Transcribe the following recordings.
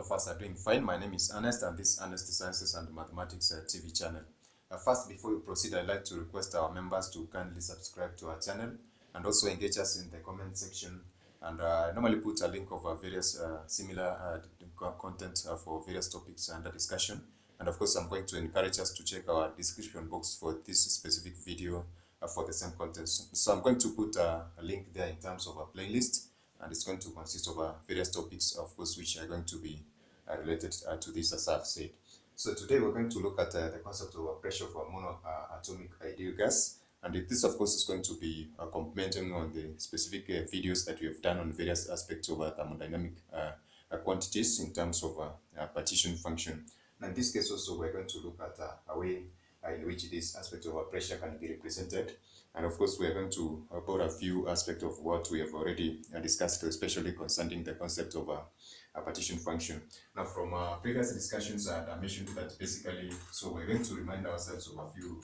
of us are doing fine. My name is Ernest, and this is Ernest Sciences and Mathematics TV channel. First, before we proceed, I'd like to request our members to kindly subscribe to our channel and also engage us in the comment section. And I normally put a link of various similar content for various topics under discussion. And of course, I'm going to encourage us to check our description box for this specific video for the same content. So I'm going to put a link there in terms of a playlist, and it's going to consist of various topics, of course, which are going to be related to this, as I've said. So today we're going to look at the concept of pressure for monoatomic ideal gas, and this, of course, is going to be complementing on the specific videos that we have done on various aspects of thermodynamic quantities in terms of partition function. Now, in this case also, we're going to look at a way in which this aspect of pressure can be represented. And of course, we are going to about a few aspects of what we have already discussed, especially concerning the concept of a partition function. Now, from previous discussions, I mentioned that basically, so we're going to remind ourselves of a few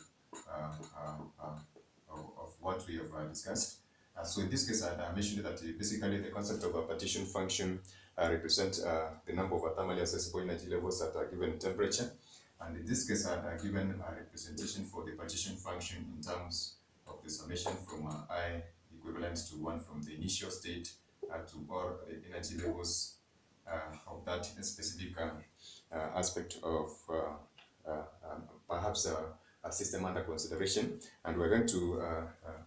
of what we have discussed. So in this case, I mentioned that basically the concept of a partition function represents the number of thermally accessible energy levels at a given temperature. And in this case, I've given a representation for the partition function in terms of the summation from I equivalent to 1 from the initial state to all the energy levels of that specific aspect of perhaps a system under consideration. And we're going to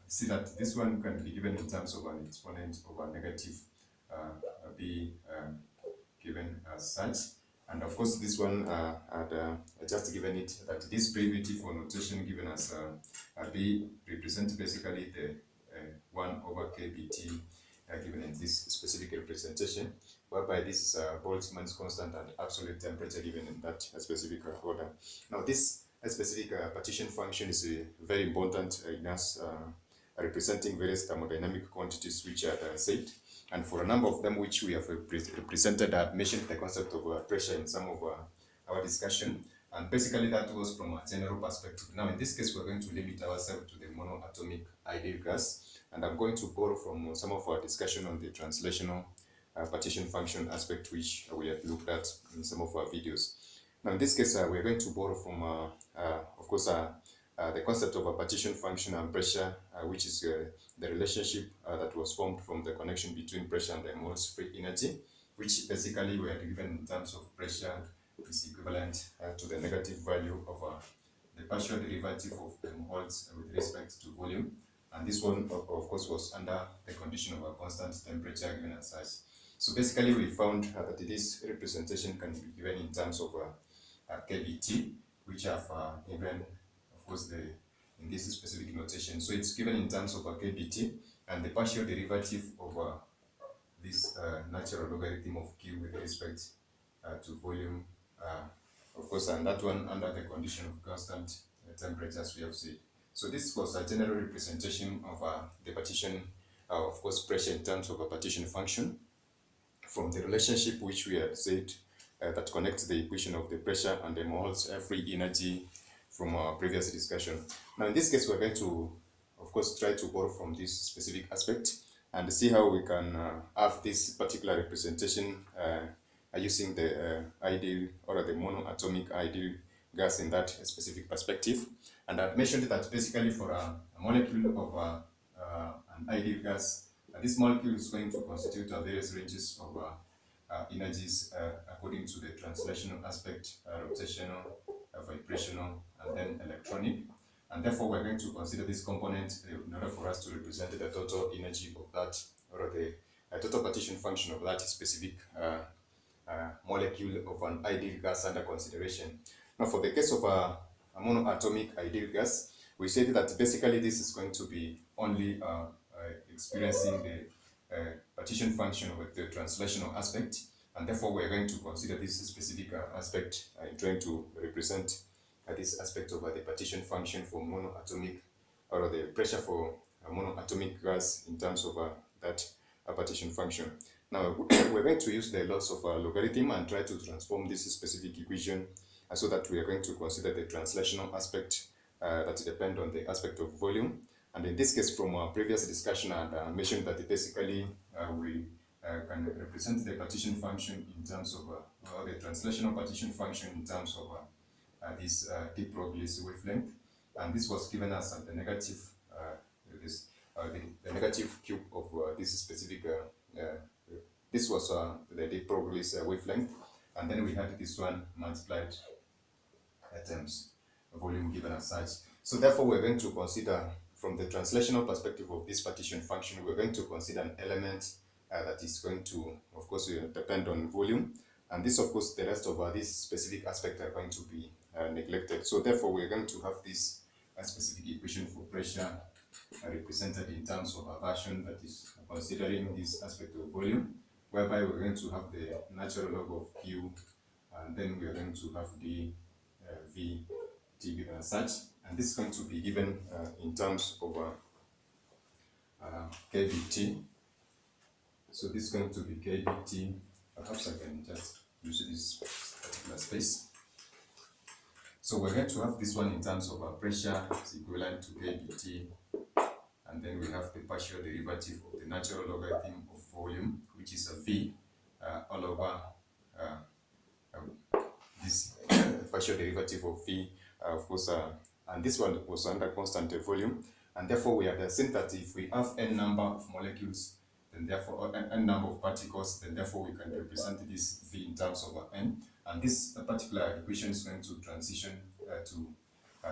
see that this one can be given in terms of an exponent of a negative b given as such. And of course, this one had just given it that this primitive for notation given as b represents basically the 1 over kBt given in this specific representation, whereby this is Boltzmann's constant and absolute temperature given in that specific order. Now, this specific partition function is very important in us representing various thermodynamic quantities which are said. And for a number of them which we have represented, I've mentioned the concept of pressure in some of our discussion. And basically that was from a general perspective. Now in this case, we're going to limit ourselves to the monoatomic ideal gas. And I'm going to borrow from some of our discussion on the translational partition function aspect, which we have looked at in some of our videos. Now in this case, we're going to borrow from, of course, the concept of a partition function and pressure, which is the relationship that was formed from the connection between pressure and the moles free energy, which basically we are given in terms of pressure is equivalent to the negative value of the partial derivative of the moles with respect to volume. And this one, of course, was under the condition of a constant temperature given as such. So basically, we found that this representation can be given in terms of kBt, which have given, of course, in this specific notation. So it's given in terms of a kBt, and the partial derivative of this natural logarithm of q with respect to volume, of course, and that one under the condition of constant temperature, as we have said. So this was a general representation of the partition, of course, pressure in terms of a partition function from the relationship which we had said that connects the equation of the pressure and the moles free energy from our previous discussion. Now in this case, we're going to, of course, try to borrow from this specific aspect and see how we can have this particular representation using the ideal or the monoatomic ideal gas in that specific perspective. And I've mentioned that basically for a molecule of an ideal gas, this molecule is going to constitute various ranges of energies according to the translational aspect, rotational, vibrational, and then electronic. And therefore, we're going to consider this component in order for us to represent the total energy of that, or the total partition function of that specific molecule of an ideal gas under consideration. Now, for the case of a monoatomic ideal gas, we said that basically this is going to be only experiencing the partition function of the translational aspect, and therefore we're going to consider this specific aspect in trying to represent this aspect of the partition function for monoatomic, or the pressure for monoatomic gas in terms of that partition function. Now we're going to use the laws of logarithm and try to transform this specific equation so that we are going to consider the translational aspect that depend on the aspect of volume. And in this case, from our previous discussion, I mentioned that basically we can represent the partition function in terms of or the translational partition function in terms of this de Broglie wavelength, and this was given us at the negative the negative cube of this specific this was the de Broglie wavelength, and then we had this one multiplied times volume given as such. So therefore we're going to consider, from the translational perspective of this partition function, we're going to consider an element that is going to, of course, depend on volume, and this, of course, the rest of this specific aspect are going to be neglected. So therefore we're going to have this specific equation for pressure represented in terms of a version that is considering this aspect of volume, whereby we're going to have the natural log of Q, and then we are going to have the V t given as such, and this is going to be given in terms of kVt. So this is going to be kVt. Perhaps I can just use this particular space. So we're going to have this one in terms of pressure is equivalent to kVt, and then we have the partial derivative of the natural logarithm of volume, which is a V all over this partial derivative of V, of course, and this one was under constant volume, and therefore we have seen that if we have n number of molecules, then therefore n number of particles, then therefore we can represent this V in terms of n, and this particular equation is going to transition to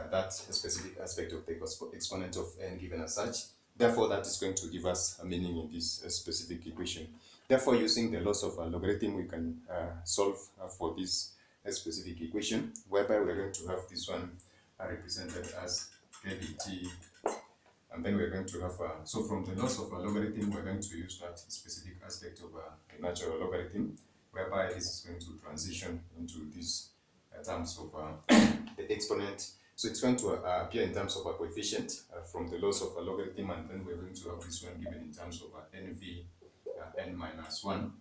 that specific aspect of the exponent of n given as such. Therefore that is going to give us a meaning in this specific equation. Therefore, using the laws of logarithm, we can solve for this specific equation, whereby we're going to have this one represented as kVt, and then we're going to have so from the laws of logarithm, we're going to use that specific aspect of the natural logarithm, whereby this is going to transition into this terms of the exponent. So it's going to appear in terms of a coefficient from the laws of a logarithm, and then we're going to have this one given in terms of nv n minus 1.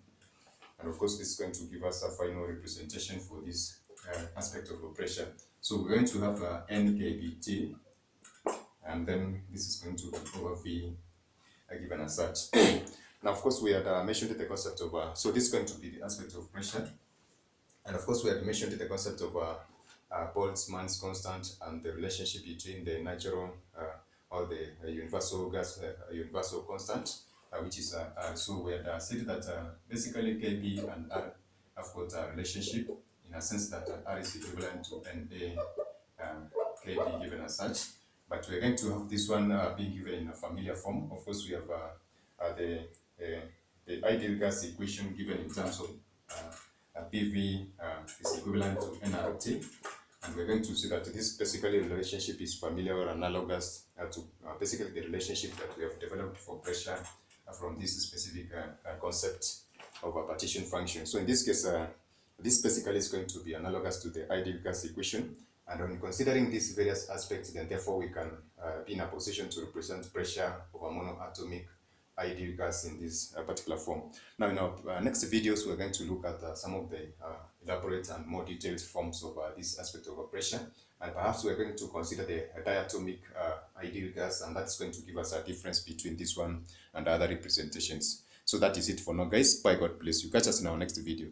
And of course, this is going to give us a final representation for this aspect of the pressure. So we're going to have n kVt, and then this is going to be over V given as such. Now, of course, we had mentioned the concept of, so this is going to be the aspect of pressure. And of course, we had mentioned the concept of Boltzmann's constant and the relationship between the natural or the universal gas, universal constant, which is so we had said that basically Kb and R have got a relationship in a sense that R is equivalent to Na Kb given as such. But we're going to have this one being given in a familiar form. Of course, we have the ideal gas equation given in terms of PV is equivalent to nRT, and we're going to see that this basically relationship is familiar or analogous to basically the relationship that we have developed for pressure from this specific concept of a partition function. So in this case, this basically is going to be analogous to the ideal gas equation, and when considering these various aspects, then therefore we can be in a position to represent pressure of a monoatomic ideal gas in this particular form. Now in our next videos, we're going to look at some of the elaborate and more detailed forms of this aspect of pressure, and perhaps we're going to consider the diatomic ideal gas, and that's going to give us a difference between this one and other representations. So that is it for now, guys. Bye, God bless you. Catch us in our next video.